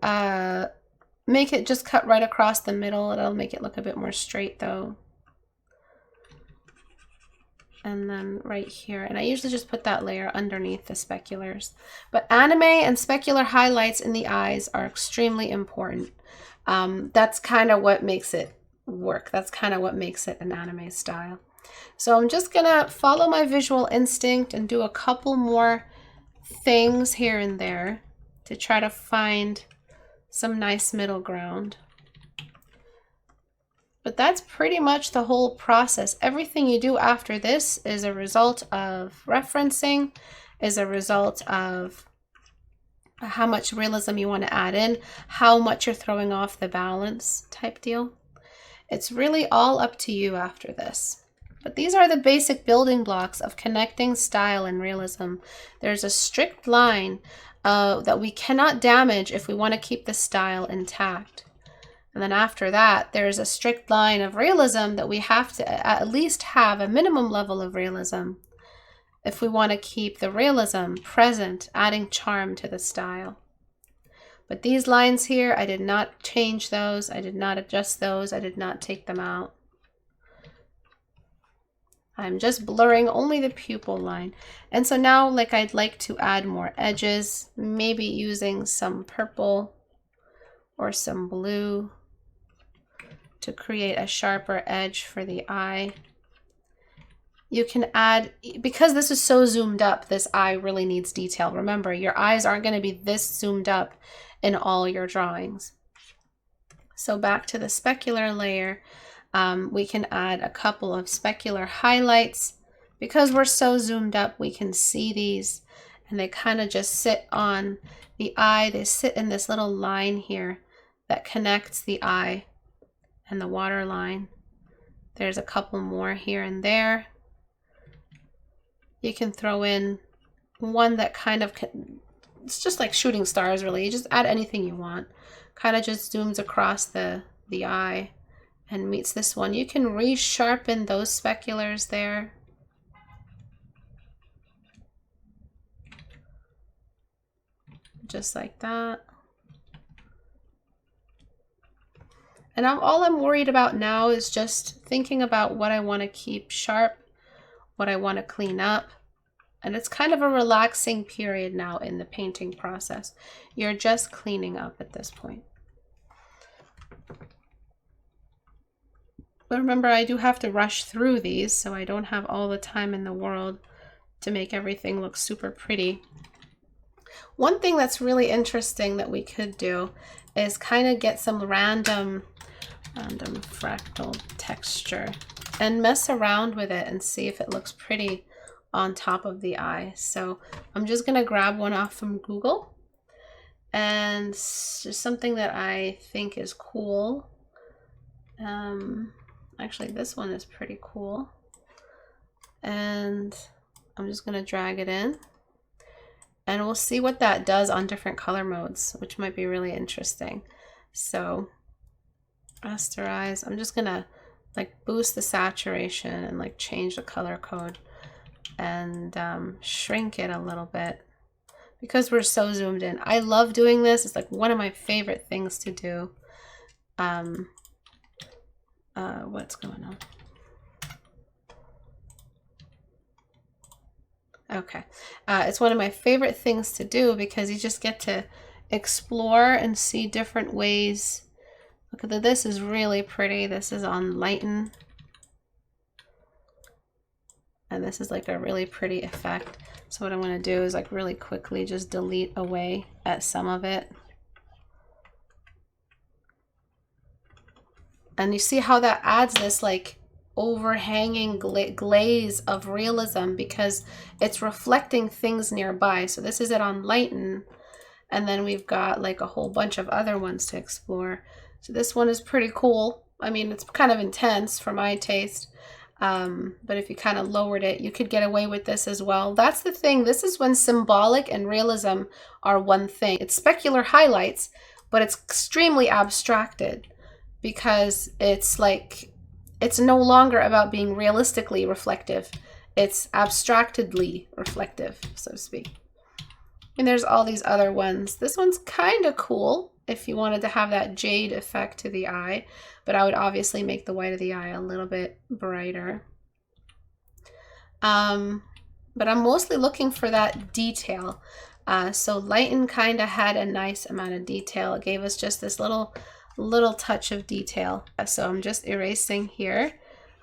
make it just cut right across the middle. It'll make it look a bit more straight though. And then right here, and I usually just put that layer underneath the speculars. But anime and specular highlights in the eyes are extremely important. That's kind of what makes it work. That's kind of what makes it an anime style. So I'm just gonna follow my visual instinct and do a couple more things here and there to try to find some nice middle ground. But that's pretty much the whole process. Everything you do after this is a result of referencing, is a result of how much realism you want to add in, how much you're throwing off the balance type deal. It's really all up to you after this. But these are the basic building blocks of connecting style and realism. There's a strict line that we cannot damage if we want to keep the style intact. And then after that, there's a strict line of realism that we have to at least have a minimum level of realism if we want to keep the realism present, adding charm to the style. But these lines here, I did not change those. I did not adjust those. I did not take them out. I'm just blurring only the pupil line. And so now, like, I'd like to add more edges, maybe using some purple or some blue to create a sharper edge for the eye. You can add, because this is so zoomed up, this eye really needs detail. Remember, your eyes aren't going to be this zoomed up in all your drawings. So back to the specular layer. We can add a couple of specular highlights because we're so zoomed up, we can see these, and they kind of just sit on the eye. They sit in this little line here that connects the eye and the water line. There's a couple more here and there. You can throw in one that kind of, it's just like shooting stars really. You just add anything you want. Kind of just zooms across the eye and meets this one. You can resharpen those speculars there. Just like that. And all I'm worried about now is just thinking about what I want to keep sharp, what I want to clean up. And it's kind of a relaxing period now in the painting process. You're just cleaning up at this point. But remember, I do have to rush through these, so I don't have all the time in the world to make everything look super pretty. One thing that's really interesting that we could do is kind of get some random fractal texture and mess around with it and see if it looks pretty on top of the eye. So I'm just going to grab one off from Google, and just something that I think is cool. Actually, this one is pretty cool. And I'm just going to drag it in. And we'll see what that does on different color modes, which might be really interesting. So, rasterize. I'm just going to like boost the saturation and like change the color code and shrink it a little bit because we're so zoomed in. I love doing this. It's like one of my favorite things to do. What's going on? Okay, it's one of my favorite things to do because you just get to explore and see different ways. Look at this is really pretty. This is on lighten. And this is like a really pretty effect. So what I'm going to do is like really quickly just delete away at some of it. And you see how that adds this like overhanging glaze of realism because it's reflecting things nearby. So this is it on lighten, and then we've got like a whole bunch of other ones to explore. So this one is pretty cool. I mean, it's kind of intense for my taste, but if you kind of lowered it, you could get away with this as well. That's the thing. This is when symbolic and realism are one thing. It's specular highlights, but it's extremely abstracted because it's like, it's no longer about being realistically reflective. It's abstractedly reflective, so to speak. And there's all these other ones. This one's kind of cool if you wanted to have that jade effect to the eye, but I would obviously make the white of the eye a little bit brighter. But I'm mostly looking for that detail. So lighten kind of had a nice amount of detail. It gave us just this little touch of detail. So I'm just erasing here.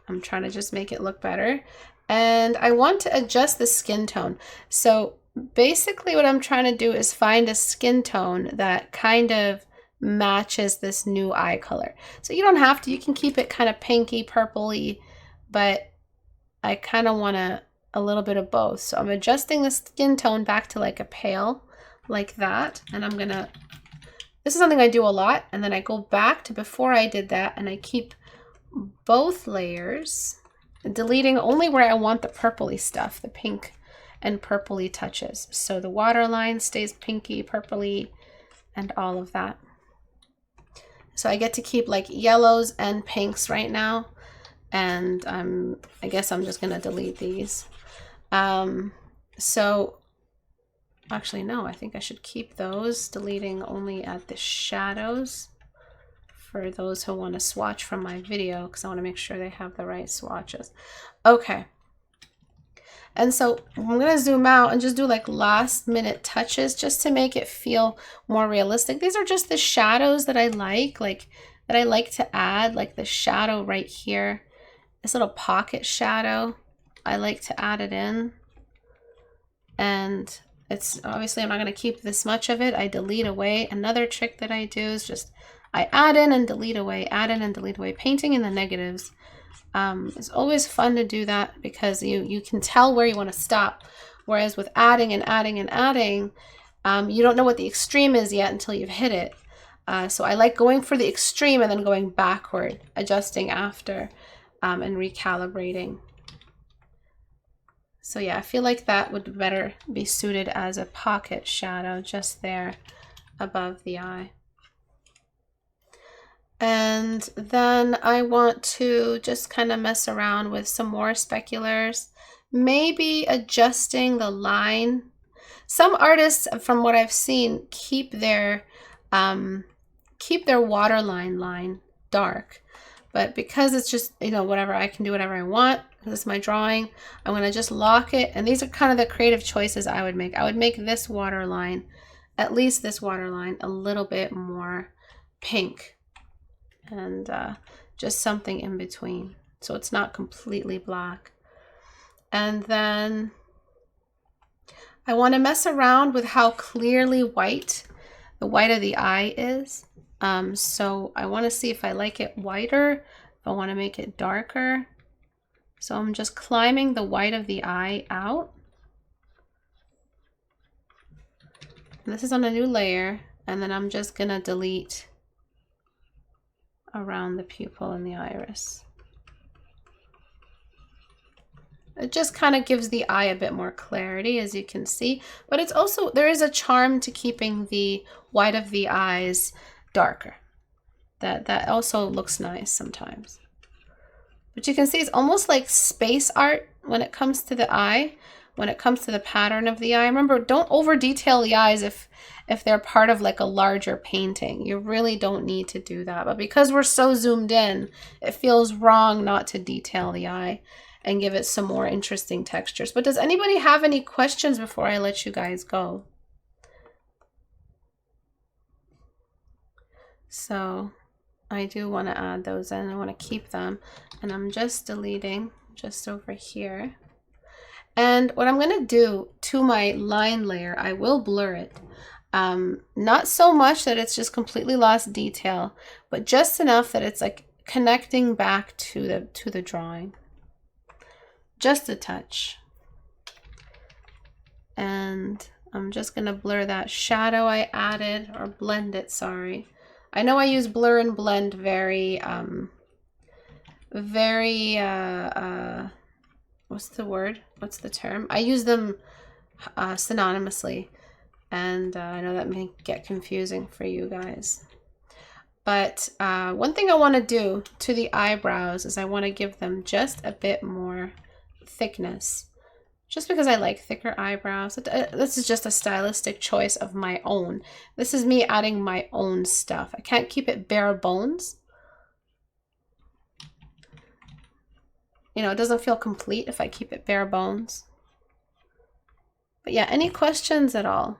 I'm trying to just make it look better. And I want to adjust the skin tone. So basically what I'm trying to do is find a skin tone that kind of matches this new eye color. So you don't have to, you can keep it kind of pinky, purpley, but I kind of want a little bit of both. So I'm adjusting the skin tone back to like a pale, like that. And I'm gonna, this is something I do a lot, and then I go back to before I did that, and I keep both layers, deleting only where I want the purpley stuff, the pink and purpley touches. So the waterline stays pinky, purpley, and all of that. So I get to keep like yellows and pinks right now, and I guess I'm just gonna delete these. So actually, no, I think I should keep those, deleting only at the shadows for those who want to swatch from my video, because I want to make sure they have the right swatches. Okay. And so I'm going to zoom out and just do like last minute touches just to make it feel more realistic. These are just the shadows that I like to add, like the shadow right here, this little pocket shadow. I like to add it in. And it's obviously, I'm not going to keep this much of it. I delete away. Another trick that I do is just I add in and delete away, add in and delete away, painting in the negatives. It's always fun to do that because you can tell where you want to stop. Whereas with adding and adding and adding, you don't know what the extreme is yet until you've hit it. So I like going for the extreme and then going backward, adjusting after, and recalibrating. So yeah, I feel like that would better be suited as a pocket shadow just there above the eye. And then I want to just kind of mess around with some more speculars, maybe adjusting the line. Some artists, from what I've seen, keep their waterline line dark. But because it's just, you know, whatever, I can do whatever I want. This is my drawing. I'm going to just lock it. And these are kind of the creative choices I would make. I would make this waterline, at least this waterline, a little bit more pink. And just something in between. So it's not completely black. And then I want to mess around with how clearly white the white of the eye is. So I want to see if I like it whiter, if I want to make it darker. So I'm just climbing the white of the eye out. And this is on a new layer, and then I'm just going to delete around the pupil and the iris. It just kind of gives the eye a bit more clarity, as you can see, but it's also, there is a charm to keeping the white of the eyes darker. That also looks nice sometimes. But you can see it's almost like space art when it comes to the eye, when it comes to the pattern of the eye. Remember, don't over detail the eyes if they're part of like a larger painting. You really don't need to do that. But because we're so zoomed in, it feels wrong not to detail the eye and give it some more interesting textures. But does anybody have any questions before I let you guys go? So I do want to add those in. I want to keep them. And I'm just deleting just over here. And what I'm going to do to my line layer, I will blur it. Not so much that it's just completely lost detail, but just enough that it's like connecting back to the drawing. Just a touch. And I'm just going to blur that shadow I added, or blend it, sorry. I know I use blur and blend very, what's the word? What's the term? I use them synonymously, and I know that may get confusing for you guys. But one thing I want to do to the eyebrows is I want to give them just a bit more thickness, just because I like thicker eyebrows. This is just a stylistic choice of my own. This is me adding my own stuff. I can't keep it bare bones. You know, it doesn't feel complete if I keep it bare bones. But yeah, any questions at all?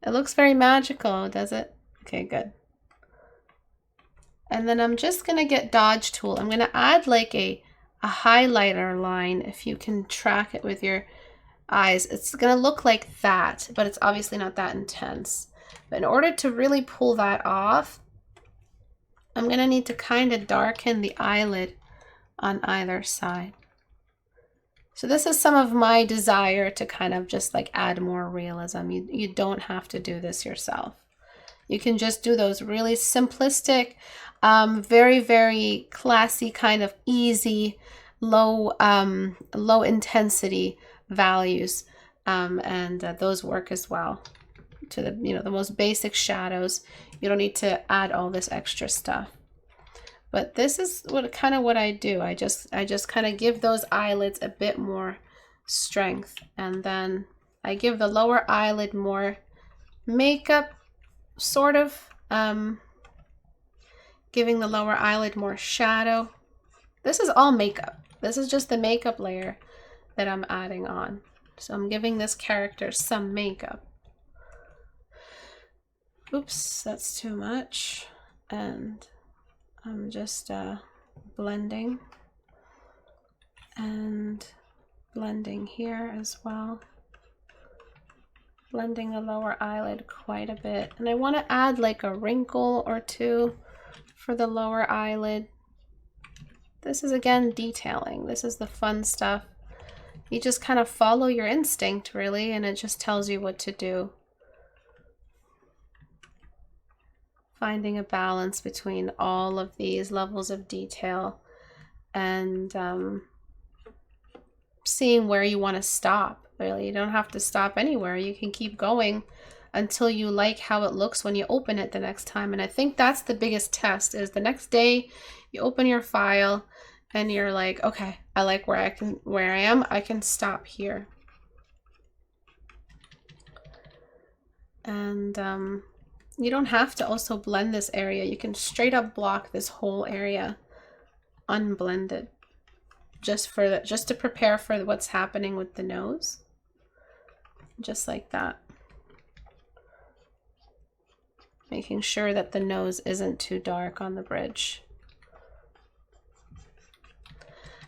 It looks very magical, does it? Okay, good. And then I'm just gonna get Dodge tool. I'm gonna add like a highlighter line, if you can track it with your eyes. It's gonna look like that, but it's obviously not that intense. But in order to really pull that off, I'm gonna need to kind of darken the eyelid on either side. So this is some of my desire to kind of just like add more realism. You don't have to do this yourself. You can just do those really simplistic, very, very classy, kind of easy, low intensity values, and those work as well. To the, you know, the most basic shadows. You don't need to add all this extra stuff. But this is what I do. I just kind of give those eyelids a bit more strength, and then I give the lower eyelid more makeup, sort of, giving the lower eyelid more shadow. This is all makeup. This is just the makeup layer that I'm adding on. So I'm giving this character some makeup. Oops, that's too much. And I'm just blending and blending here as well. Blending the lower eyelid quite a bit. And I want to add like a wrinkle or two for the lower eyelid. This is again detailing. This is the fun stuff. You just kind of follow your instinct really, and it just tells you what to do. Finding a balance between all of these levels of detail and seeing where you want to stop. Really, you don't have to stop anywhere. You can keep going until you like how it looks when you open it the next time. And I think that's the biggest test, is the next day you open your file and you're like, okay, I like where I am, I can stop here. And you don't have to also blend this area. You can straight up block this whole area unblended, just to prepare for what's happening with the nose. Just like that. Making sure that the nose isn't too dark on the bridge.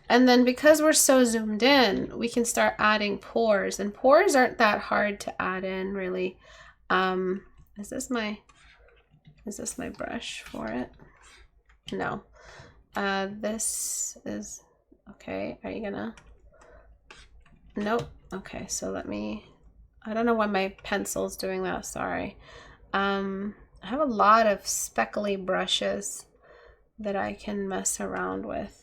And then because we're so zoomed in, we can start adding pores, and pores aren't that hard to add in really. Is this my brush for it? No. This is, okay, are you gonna? Nope. Okay, so let me, I don't know why my pencil's doing that, sorry. I have a lot of speckly brushes that I can mess around with.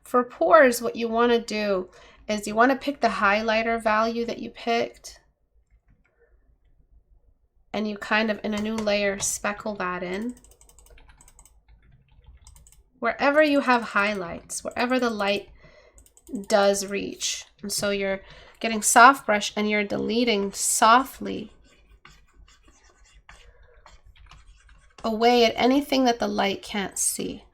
For pores, what you want to do is you want to pick the highlighter value that you picked, and you kind of, in a new layer, speckle that in. Wherever you have highlights, wherever the light does reach. And so you're getting soft brush and you're deleting softly away at anything that the light can't see.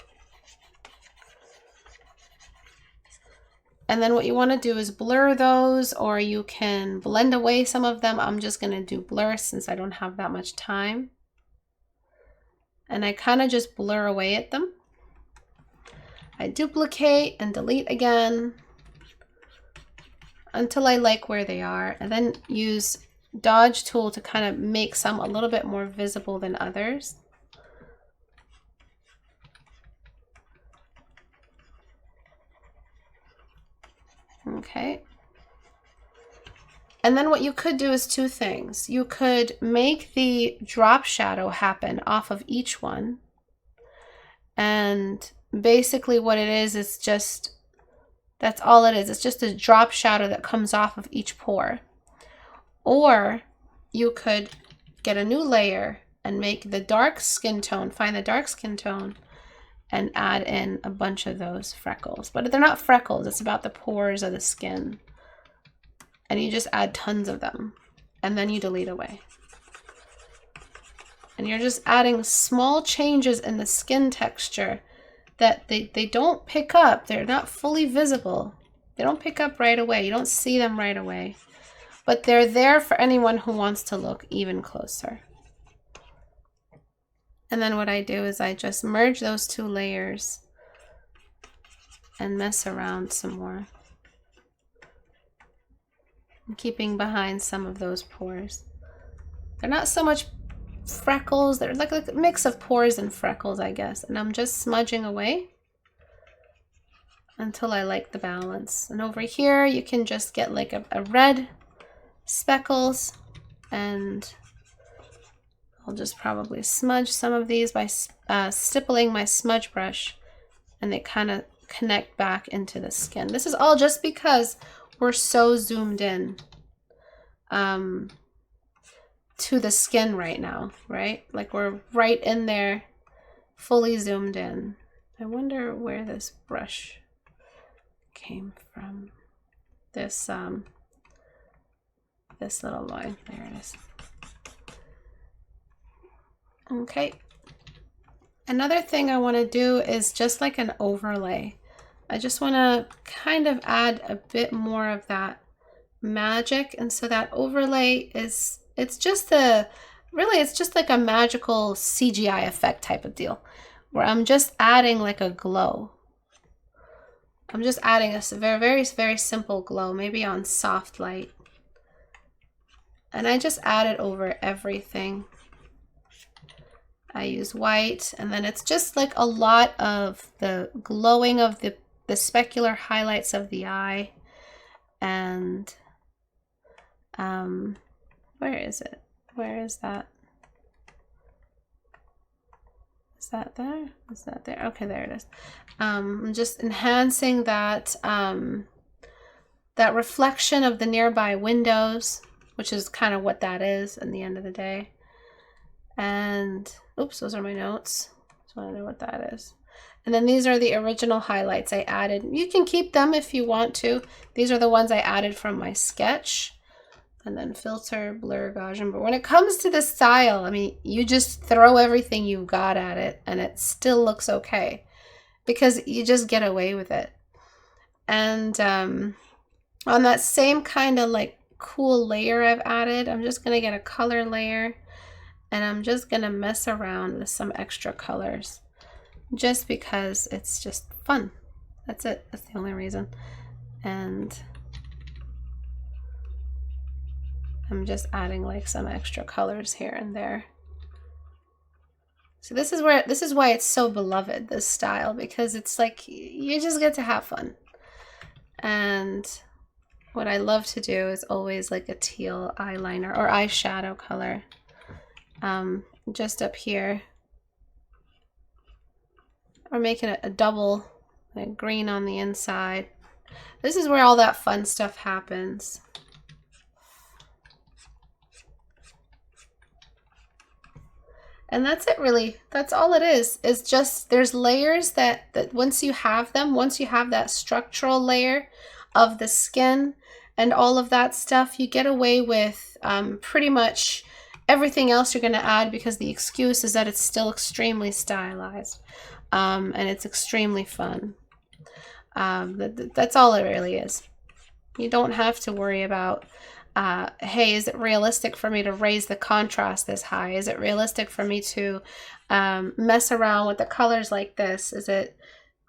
And then what you want to do is blur those, or you can blend away some of them. I'm just going to do blur since I don't have that much time. And I kind of just blur away at them. I duplicate and delete again until I like where they are, and then use dodge tool to kind of make some a little bit more visible than others. Okay. And then what you could do is two things. You could make the drop shadow happen off of each one. And basically what it is just, that's all it is. It's just a drop shadow that comes off of each pore. Or you could get a new layer and make the dark skin tone, find the dark skin tone, and add in a bunch of those freckles. But they're not freckles, it's about the pores of the skin. And you just add tons of them, and then you delete away. And you're just adding small changes in the skin texture that they don't pick up. They're not fully visible. They don't pick up right away. You don't see them right away. But they're there for anyone who wants to look even closer. And then what I do is I just merge those two layers and mess around some more. I'm keeping behind some of those pores. They're not so much freckles, they're like a mix of pores and freckles, I guess. And I'm just smudging away until I like the balance. And over here you can just get like a red speckles, and I'll just probably smudge some of these by stippling my smudge brush, and they kind of connect back into the skin. This is all just because we're so zoomed in to the skin right now, right? Like we're right in there, fully zoomed in. I wonder where this brush came from. This this little line, there it is. Okay. Another thing I want to do is just like an overlay. I just want to kind of add a bit more of that magic, and so that overlay is, it's just like a magical CGI effect type of deal, where I'm just adding like a glow. I'm just adding a very, very, very simple glow, maybe on soft light. And I just add it over everything. I use white, and then it's just like a lot of the glowing of the specular highlights of the eye. And where is it? Where is that? Is that there? Is that there? Okay, there it is. I'm just enhancing that that reflection of the nearby windows, which is kind of what that is at the end of the day. And oops, those are my notes. Just want to know what that is. And then these are the original highlights I added. You can keep them if you want to. These are the ones I added from my sketch. And then filter, blur, Gaussian. But when it comes to the style, I mean, you just throw everything you've got at it and it still looks okay because you just get away with it. And on that same kind of like cool layer I've added, I'm just going to get a color layer and I'm just going to mess around with some extra colors just because it's just fun. That's it. That's the only reason. And I'm just adding like some extra colors here and there. So this is why it's so beloved, this style, because it's like you just get to have fun. And what I love to do is always like a teal eyeliner or eyeshadow color. Just up here. Or making it a double like green on the inside. This is where all that fun stuff happens. And that's it really. That's all it is. It's just there's layers that once you have them, once you have that structural layer of the skin and all of that stuff, you get away with pretty much everything else you're going to add because the excuse is that it's still extremely stylized and it's extremely fun. That's all it really is. You don't have to worry about hey, is it realistic for me to raise the contrast this high? Is it realistic for me to mess around with the colors like this? Is it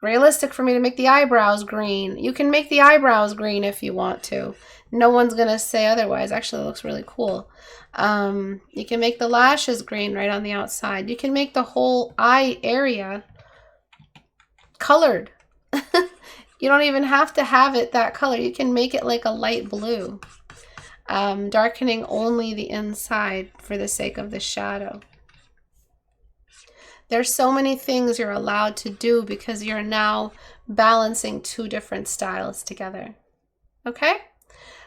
realistic for me to make the eyebrows green? You can make the eyebrows green if you want to. No one's going to say otherwise. Actually, it looks really cool. You can make the lashes green right on the outside. You can make the whole eye area colored. You don't even have to have it that color. You can make it like a light blue. Darkening only the inside for the sake of the shadow. There's so many things you're allowed to do because you're now balancing two different styles together. Okay?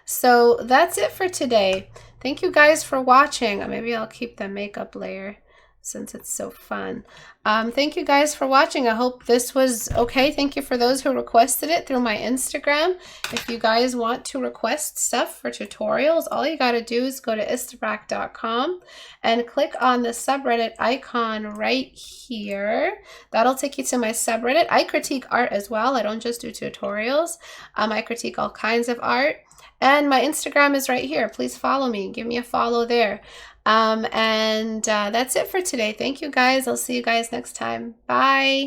So that's it for today. Thank you guys for watching. Maybe I'll keep the makeup layer since it's so fun. Thank you guys for watching. I hope this was okay. Thank you for those who requested it through my Instagram. If you guys want to request stuff for tutorials, all you got to do is go to istebrak.com and click on the subreddit icon right here. That'll take you to my subreddit. I critique art as well. I don't just do tutorials. I critique all kinds of art. And my Instagram is right here. Please follow me. Give me a follow there. That's it for today. Thank you guys. I'll see you guys next time. Bye.